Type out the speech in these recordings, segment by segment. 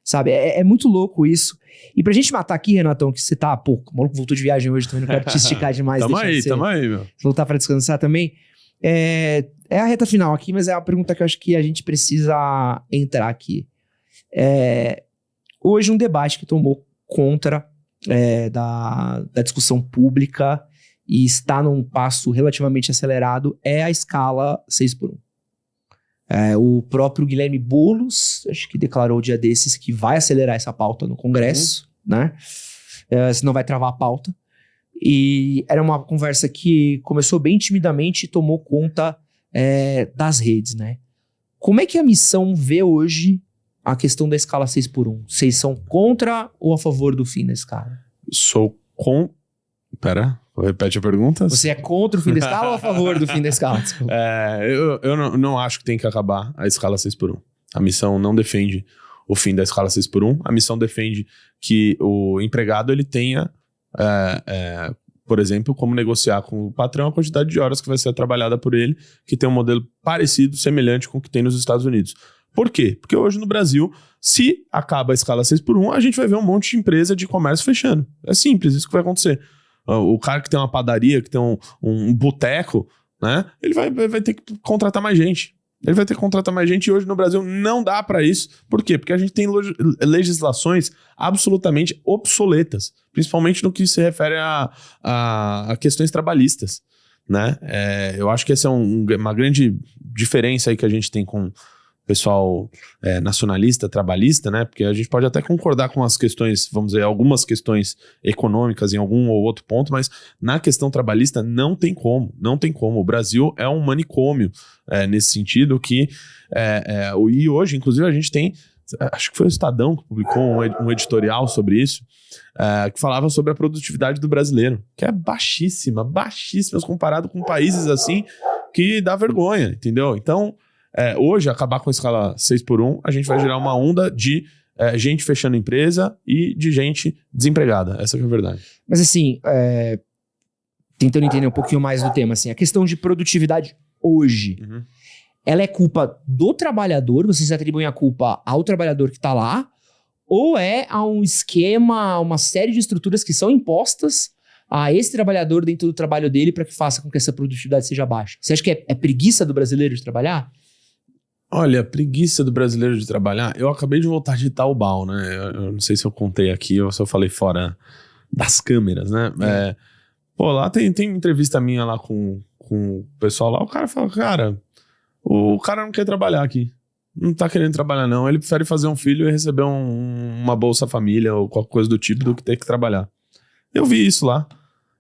sabe? É muito louco isso. E pra gente matar aqui, Renatão, que você tá, pô, o maluco voltou de viagem hoje também, não quero te esticar demais. Tamo aí, meu. Voltar pra descansar também. É a reta final aqui, mas é a pergunta que eu acho que a gente precisa entrar aqui. Hoje um debate que tomou contra da discussão pública e está num passo relativamente acelerado é a escala 6x1. O próprio Guilherme Boulos, acho que declarou dia desses que vai acelerar essa pauta no Congresso, né? Senão vai travar a pauta. E era uma conversa que começou bem timidamente e tomou conta das redes, né? Como é que a missão vê hoje a questão da escala 6x1? Vocês são contra ou a favor do fim da escala? Sou com... Pera, repete a pergunta. Você é contra o fim da escala ou a favor do fim da escala? Eu não acho que tem que acabar a escala 6x1. A missão não defende o fim da escala 6x1. A missão defende que o empregado ele tenha, por exemplo, como negociar com o patrão a quantidade de horas que vai ser trabalhada por ele, que tem um modelo parecido, semelhante com o que tem nos Estados Unidos. Por quê? Porque hoje no Brasil, se acaba a escala 6x1, a gente vai ver um monte de empresa de comércio fechando. É simples, isso que vai acontecer. O cara que tem uma padaria, que tem um boteco, né? Ele vai ter que contratar mais gente. Ele vai ter que contratar mais gente e hoje no Brasil não dá para isso. Por quê? Porque a gente tem legislações absolutamente obsoletas, principalmente no que se refere a questões trabalhistas, né? Eu acho que essa é uma grande diferença aí que a gente tem com pessoal nacionalista, trabalhista, né? Porque a gente pode até concordar com as questões, vamos dizer, algumas questões econômicas em algum ou outro ponto, mas na questão trabalhista não tem como. O Brasil é um manicômio nesse sentido que... e hoje, inclusive, a gente tem... Acho que foi o Estadão que publicou um editorial sobre isso, que falava sobre a produtividade do brasileiro, que é baixíssima comparado com países assim que dá vergonha, entendeu? Então... hoje, acabar com a escala 6x1, a gente vai gerar uma onda de gente fechando empresa e de gente desempregada. Essa que é a verdade. Mas assim, tentando entender um pouquinho mais do tema, assim, a questão de produtividade hoje, ela é culpa do trabalhador? Vocês atribuem a culpa ao trabalhador que está lá? Ou a um esquema, uma série de estruturas que são impostas a esse trabalhador dentro do trabalho dele para que faça com que essa produtividade seja baixa? Você acha que é preguiça do brasileiro de trabalhar? Olha, a preguiça do brasileiro de trabalhar... Eu acabei de voltar de Taobao, né? Eu não sei se eu contei aqui ou se eu falei fora das câmeras, né? Lá tem entrevista minha lá com o pessoal lá. O cara fala, cara, o cara não quer trabalhar aqui. Não tá querendo trabalhar, não. Ele prefere fazer um filho e receber uma Bolsa Família ou qualquer coisa do tipo do que ter que trabalhar. Eu vi isso lá.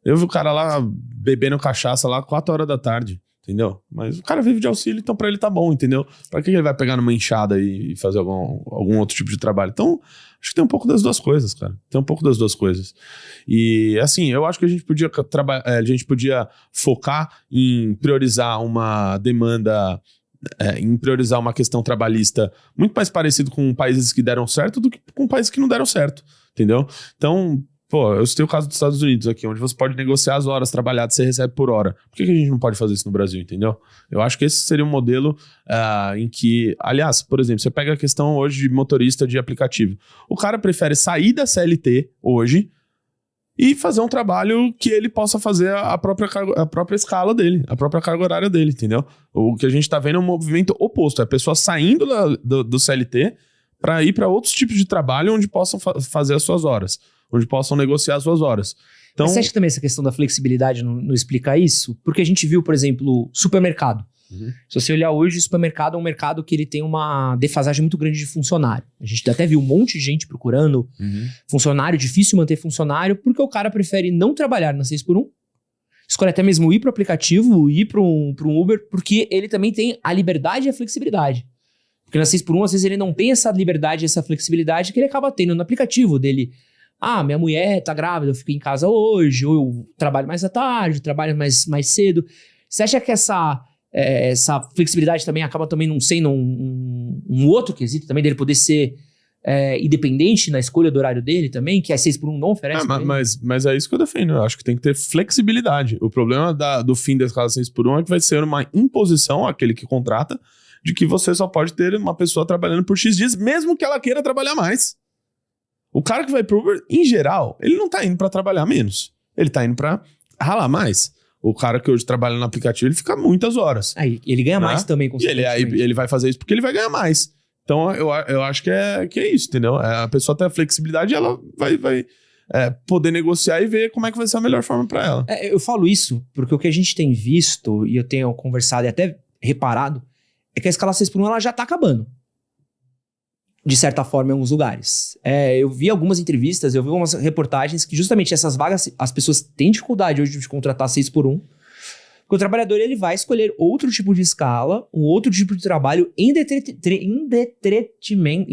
Eu vi o cara lá bebendo cachaça lá 4 horas da tarde. Entendeu? Mas o cara vive de auxílio, então pra ele tá bom, entendeu? Pra que ele vai pegar numa enxada e fazer algum outro tipo de trabalho? Então, acho que tem um pouco das duas coisas, cara. Tem um pouco das duas coisas. E, assim, eu acho que a gente podia focar em priorizar uma demanda, em priorizar uma questão trabalhista muito mais parecido com países que deram certo do que com países que não deram certo, entendeu? Então... eu citei o caso dos Estados Unidos aqui, onde você pode negociar as horas trabalhadas, você recebe por hora. Por que a gente não pode fazer isso no Brasil, entendeu? Eu acho que esse seria um modelo em que... Aliás, por exemplo, você pega a questão hoje de motorista de aplicativo. O cara prefere sair da CLT hoje e fazer um trabalho que ele possa fazer a própria escala dele, a própria carga horária dele, entendeu? O que a gente tá vendo é um movimento oposto. É a pessoa saindo do CLT para ir para outros tipos de trabalho onde possam fazer as suas horas, onde possam negociar as suas horas. Então, mas você acha que também essa questão da flexibilidade não explica isso? Porque a gente viu, por exemplo, supermercado. Se você olhar hoje, o supermercado é um mercado que ele tem uma defasagem muito grande de funcionário. A gente até viu um monte de gente procurando funcionário, difícil manter funcionário, porque o cara prefere não trabalhar na 6x1, escolhe até mesmo ir para o aplicativo, ir para um Uber, porque ele também tem a liberdade e a flexibilidade. Porque na 6x1, às vezes, ele não tem essa liberdade e essa flexibilidade que ele acaba tendo no aplicativo dele. Minha mulher tá grávida, eu fico em casa hoje, ou eu trabalho mais à tarde, trabalho mais cedo. Você acha que essa flexibilidade também acaba também não sendo um outro quesito também dele poder ser independente na escolha do horário dele também, que a 6x1 não oferece? Mas é isso que eu defendo. Eu acho que tem que ter flexibilidade. O problema do fim da escala 6x1 é que vai ser uma imposição àquele que contrata de que você só pode ter uma pessoa trabalhando por X dias, mesmo que ela queira trabalhar mais. O cara que vai pro Uber, em geral, ele não tá indo pra trabalhar menos. Ele tá indo pra ralar mais. O cara que hoje trabalha no aplicativo, ele fica muitas horas. Aí, ele ganha mais também, E ele vai fazer isso porque ele vai ganhar mais. Então, eu acho que é isso, entendeu? A pessoa tem a flexibilidade e ela vai poder negociar e ver como é que vai ser a melhor forma para ela. Eu falo isso porque o que a gente tem visto, e eu tenho conversado e até reparado, é que a escala 6x1 ela já tá acabando. De certa forma, em alguns lugares. Eu vi algumas entrevistas, eu vi algumas reportagens que justamente essas vagas, as pessoas têm dificuldade hoje de contratar 6x1, porque o trabalhador ele vai escolher outro tipo de escala, um outro tipo de trabalho em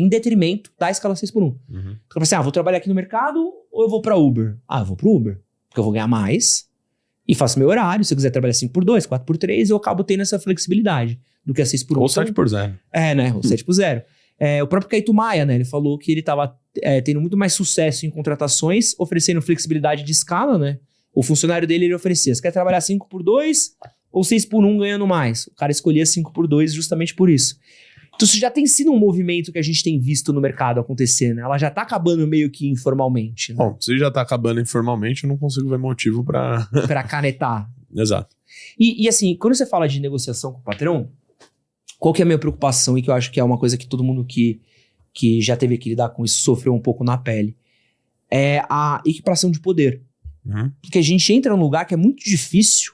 detrimento da escala 6x1. Então, eu assim, vou trabalhar aqui no mercado ou eu vou para Uber? Eu vou para Uber, porque eu vou ganhar mais e faço meu horário. Se eu quiser trabalhar 5x2, 4x3, eu acabo tendo essa flexibilidade do que a 6x1. Ou 7x0. Né? Ou 7x0. O próprio Caíto Maia, né? Ele falou que ele estava tendo muito mais sucesso em contratações, oferecendo flexibilidade de escala, né? O funcionário dele, ele oferecia, você quer trabalhar 5x2 ou 6x1 ganhando mais? O cara escolhia 5x2 justamente por isso. Então isso já tem sido um movimento que a gente tem visto no mercado acontecer, né? Ela já tá acabando meio que informalmente, né? Bom, se já tá acabando informalmente, eu não consigo ver motivo pra... pra canetar. Exato. E assim, quando você fala de negociação com o patrão, qual que é a minha preocupação e que eu acho que é uma coisa que todo mundo que já teve que lidar com isso sofreu um pouco na pele, é a equiparação de poder. Porque a gente entra num lugar que é muito difícil,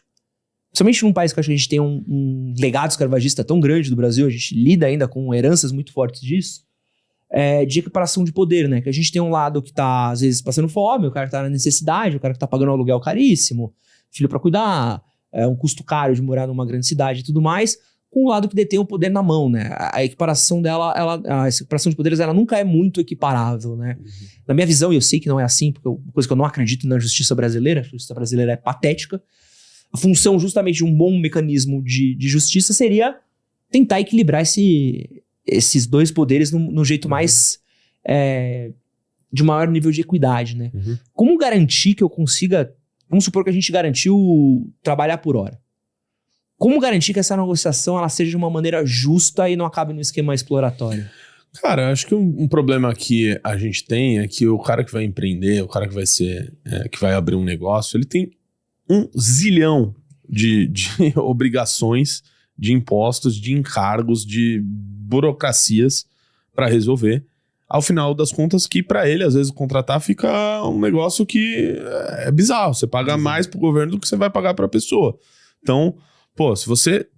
principalmente num país que eu acho que a gente tem um legado escravagista tão grande do Brasil, a gente lida ainda com heranças muito fortes disso, de equiparação de poder, né? Que a gente tem um lado que tá, às vezes, passando fome, o cara que tá na necessidade, o cara que tá pagando um aluguel caríssimo, filho pra cuidar, um custo caro de morar numa grande cidade e tudo mais, com o lado que detém o poder na mão, né? A equiparação dela, a equiparação de poderes, ela nunca é muito equiparável, né? Na minha visão, e eu sei que não é assim, porque uma coisa que eu não acredito na justiça brasileira, a justiça brasileira é patética, a função justamente de um bom mecanismo de justiça seria tentar equilibrar esses dois poderes no jeito mais... de maior nível de equidade, né? Como garantir que eu consiga... Vamos supor que a gente garantiu trabalhar por hora. Como garantir que essa negociação ela seja de uma maneira justa e não acabe num esquema exploratório? Cara, acho que um problema que a gente tem é que o cara que vai empreender, o cara que vai que vai abrir um negócio, ele tem um zilhão de obrigações, de impostos, de encargos, de burocracias para resolver. Ao final das contas, que para ele, às vezes, contratar fica um negócio que é bizarro. Você paga mais pro governo do que você vai pagar para a pessoa. Então, se você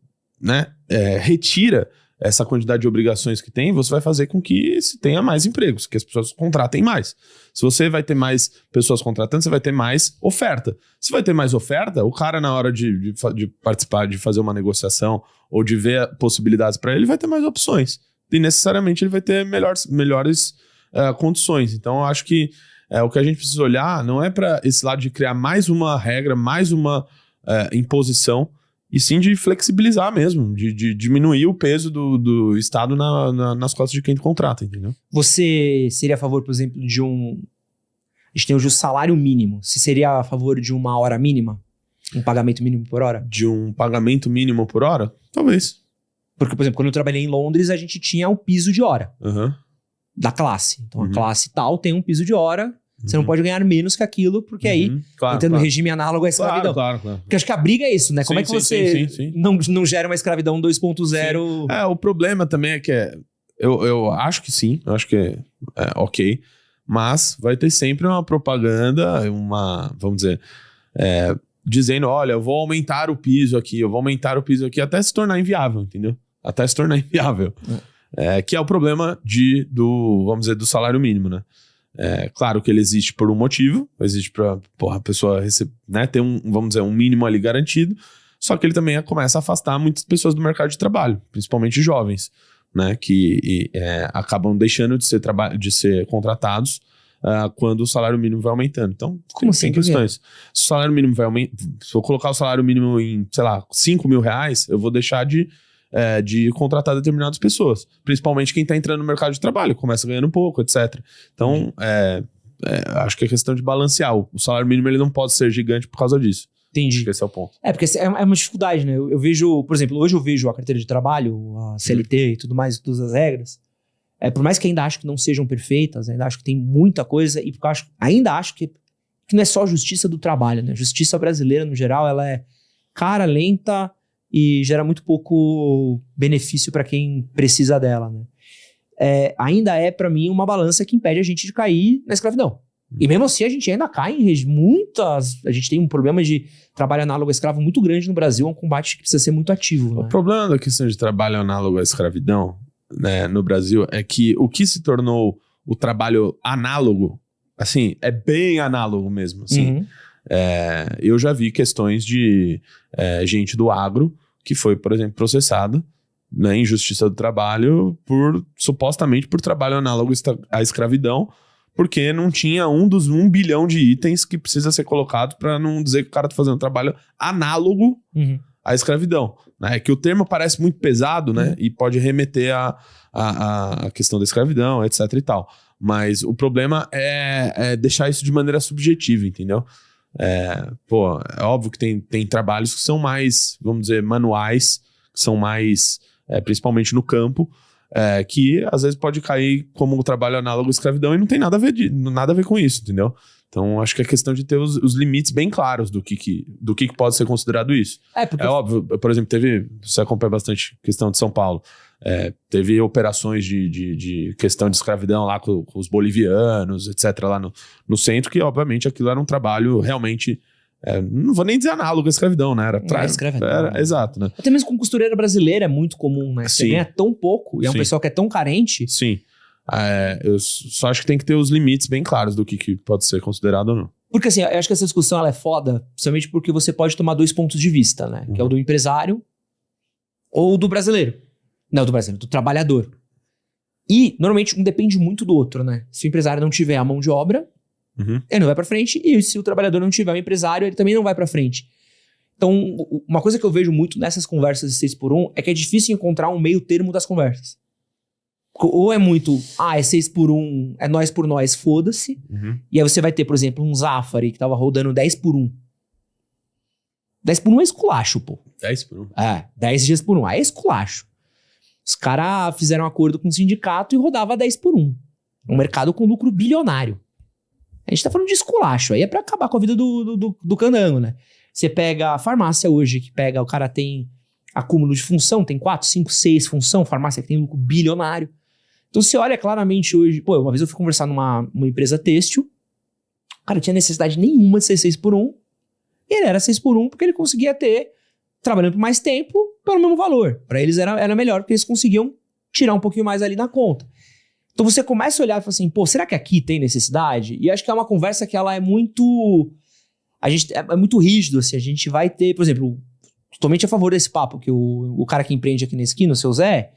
retira essa quantidade de obrigações que tem, você vai fazer com que se tenha mais empregos, que as pessoas contratem mais. Se você vai ter mais pessoas contratando, você vai ter mais oferta. Se vai ter mais oferta, o cara na hora de participar, de fazer uma negociação ou de ver possibilidades para ele, vai ter mais opções. E necessariamente ele vai ter melhores condições. Então eu acho que o que a gente precisa olhar não é para esse lado de criar mais uma regra, mais uma imposição, e sim de flexibilizar mesmo, de diminuir o peso do Estado nas costas de quem contrata, entendeu? Você seria a favor, por exemplo, de a gente tem hoje o salário mínimo. Você seria a favor de uma hora mínima? Um pagamento mínimo por hora? De um pagamento mínimo por hora? Talvez. Porque, por exemplo, quando eu trabalhei em Londres, a gente tinha o piso de hora da classe. Então, a classe tal tem um piso de hora. Você não pode ganhar menos que aquilo, porque aí entra no regime análogo à escravidão. Claro. Porque acho que a briga é isso, né? Como é que você não gera uma escravidão 2.0? O problema também é que eu acho que sim, eu acho que é ok, mas vai ter sempre uma propaganda, vamos dizer, dizendo, olha, eu vou aumentar o piso aqui, até se tornar inviável, entendeu? Até se tornar inviável. Que é o problema vamos dizer, do salário mínimo, né? Claro que ele existe por um motivo, existe para a pessoa ter vamos dizer, um mínimo ali garantido, só que ele também começa a afastar muitas pessoas do mercado de trabalho, principalmente jovens, né, que acabam deixando de ser contratados quando o salário mínimo vai aumentando. Então, tem questões. Se o salário mínimo vai aumentar, se eu colocar o salário mínimo em, sei lá, 5 mil reais, eu vou deixar de contratar determinadas pessoas, principalmente quem está entrando no mercado de trabalho, começa ganhando pouco, etc. Então, acho que é questão de balancear. O salário mínimo ele não pode ser gigante por causa disso. Entendi. Acho que esse é o ponto. Porque é uma dificuldade, né? Eu vejo, por exemplo, hoje eu vejo a carteira de trabalho, a CLT e tudo mais, todas as regras. Por mais que ainda acho que não sejam perfeitas, ainda acho que tem muita coisa, e porque eu ainda acho que não é só a justiça do trabalho, né? A justiça brasileira, no geral, ela é cara, lenta e gera muito pouco benefício para quem precisa dela, né? Ainda para mim, uma balança que impede a gente de cair na escravidão. E mesmo assim, a gente ainda cai em a gente tem um problema de trabalho análogo à escravo muito grande no Brasil, é um combate que precisa ser muito ativo. O né? problema da questão de trabalho análogo à escravidão, né, no Brasil, é que o que se tornou o trabalho análogo, assim, é bem análogo mesmo, assim. Uhum. Eu já vi questões de gente do agro que foi, por exemplo, processada, né, em justiça do trabalho supostamente por trabalho análogo à escravidão, porque não tinha um dos 1 bilhão de itens que precisa ser colocado para não dizer que o cara tá fazendo trabalho análogo à escravidão. Né? Que o termo parece muito pesado, né? E pode remeter à questão da escravidão, etc e tal. Mas o problema é deixar isso de maneira subjetiva, entendeu? É óbvio que tem trabalhos que são mais, vamos dizer, manuais, que são mais, principalmente no campo, que às vezes pode cair como trabalho análogo à escravidão e não tem nada a ver com isso, entendeu? Então, acho que é questão de ter os limites bem claros do que pode ser considerado isso. Porque... óbvio, por exemplo, você acompanha bastante questão de São Paulo, teve operações de questão de escravidão lá com os bolivianos, etc., lá no centro, que obviamente aquilo era um trabalho realmente... não vou nem dizer análogo à escravidão, né? Escravidão. Exato, né? Até mesmo com costureira brasileira é muito comum, né? Você Sim. ganha tão pouco e é um pessoal que é tão carente. Sim. Eu só acho que tem que ter os limites bem claros do que pode ser considerado ou não. Porque assim, eu acho que essa discussão ela é foda, principalmente porque você pode tomar 2 pontos de vista, né? Que é o do empresário ou do brasileiro. Não, do brasileiro, do trabalhador. E, normalmente, um depende muito do outro, né? Se o empresário não tiver a mão de obra, ele não vai pra frente, e se o trabalhador não tiver o empresário, ele também não vai pra frente. Então, uma coisa que eu vejo muito nessas conversas de 6x1 é que é difícil encontrar um meio termo das conversas. Ou é muito, é 6x1, é nós por nós, foda-se. E aí você vai ter, por exemplo, um Zafari que tava rodando 10x1. 10x1 é esculacho, pô. 10x1? 10 dias por 1. Aí é esculacho. Os caras fizeram um acordo com o sindicato e rodava 10x1. Um mercado com lucro bilionário. A gente tá falando de esculacho. Aí é pra acabar com a vida do candango, né? Você pega a farmácia hoje, o cara tem acúmulo de função, tem 4, 5, 6 função, farmácia que tem lucro bilionário. Então você olha claramente hoje... uma vez eu fui conversar numa empresa têxtil, o cara tinha necessidade nenhuma de ser 6x1, e ele era 6x1 porque ele conseguia ter, trabalhando por mais tempo, pelo mesmo valor. Para eles era melhor, porque eles conseguiam tirar um pouquinho mais ali na conta. Então você começa a olhar e fala assim, será que aqui tem necessidade? E acho que é uma conversa que ela é muito... é muito rígido, assim, a gente vai ter, por exemplo, totalmente a favor desse papo, que o cara que empreende aqui na esquina, o seu Zé,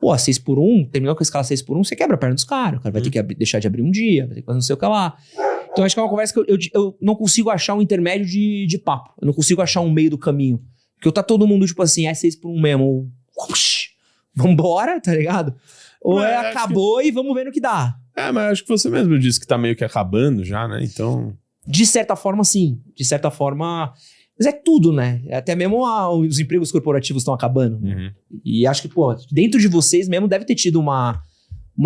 6x1, terminou com a escala 6x1, você quebra a perna dos caras, o cara vai ter que deixar de abrir um dia, vai ter que fazer não sei o que lá. Então acho que é uma conversa que eu não consigo achar um intermédio de papo, eu não consigo achar um meio do caminho, porque tá todo mundo tipo assim, 6x1 mesmo, ou vambora, tá ligado? Ou acabou e vamos ver no que dá. Mas acho que você mesmo disse que tá meio que acabando já, né? Então... De certa forma, sim. De certa forma... Mas é tudo, né? Até mesmo os empregos corporativos estão acabando. Né? E acho que, dentro de vocês mesmo deve ter tido uma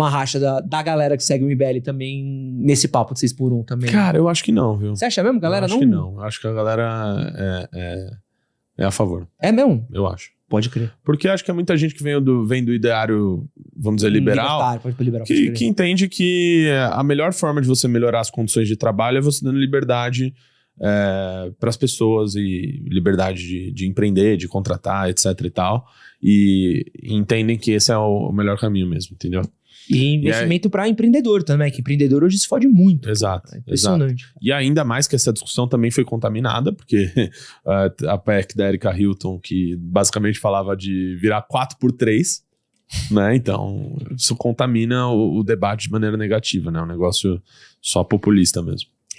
racha da galera que segue o MBL também nesse papo de 6x1 também. Cara, eu acho que não, viu? Você acha mesmo, galera? Acho que não. Acho que a galera é a favor. É mesmo? Eu acho. Pode crer. Porque acho que é muita gente que vem do ideário, vamos dizer, liberal, que entende que a melhor forma de você melhorar as condições de trabalho é você dando liberdade para as pessoas e liberdade de empreender, de contratar, etc e tal. E entendem que esse é o melhor caminho mesmo, entendeu? E investimento para empreendedor também, que empreendedor hoje se fode muito. Exato. Impressionante. Exato. E ainda mais que essa discussão também foi contaminada, porque a PEC da Erika Hilton, que basicamente falava de virar 4x3, né? Então, isso contamina o debate de maneira negativa, né? Um negócio só populista mesmo.